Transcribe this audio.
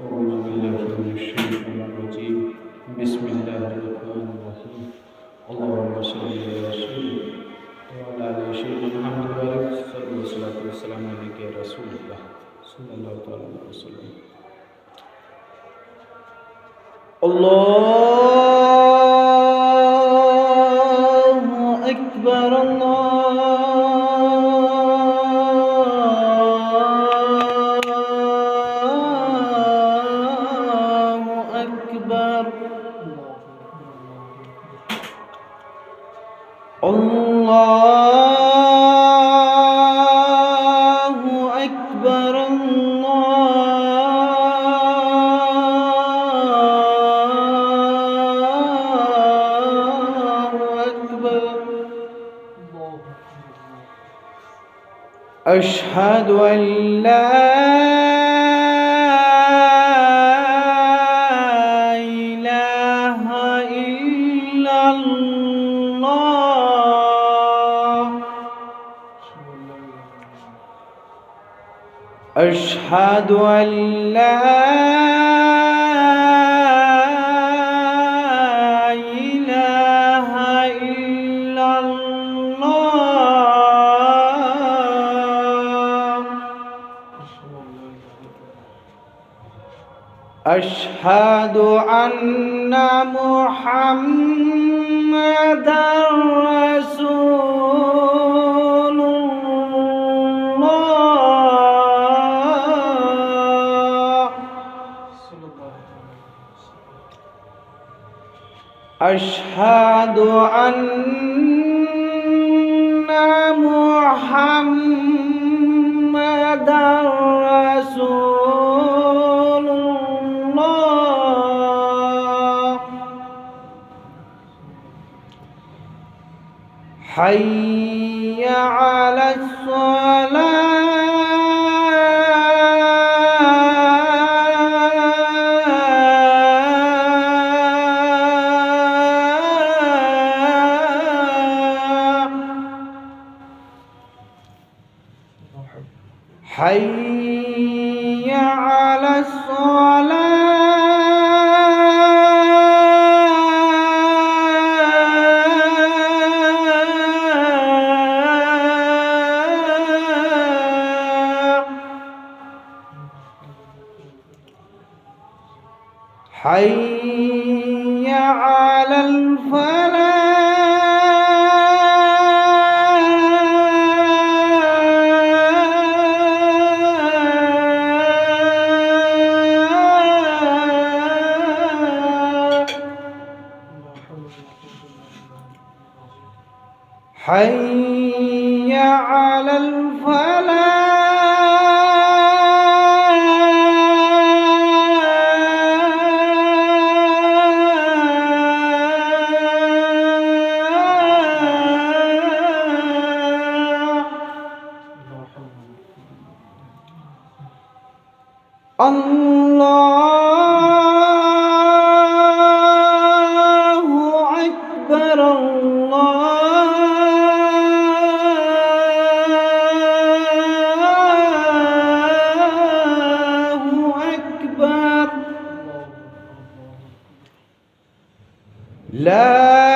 أعوذ بالله من الشيطان الرجيم بسم الله الرحمن الرحيم اللهم صل على سيدنا وعلى آل سيدنا محمد وعلى آله والصلاة والسلام عليك يا رسول الله صلى الله عليه وسلم الله أكبر الله أكبر الله أكبر الله أكبر أشهد أن لا إله إلا الله أشهد أن لا إله إلا الله أشهد أن محمدًا رسول الله أشهد أن محمدًا رسول الله حي على الصلاة حي على الصلاة حي على الفلاح حي على الفلاح الله أكبر الله أكبر لا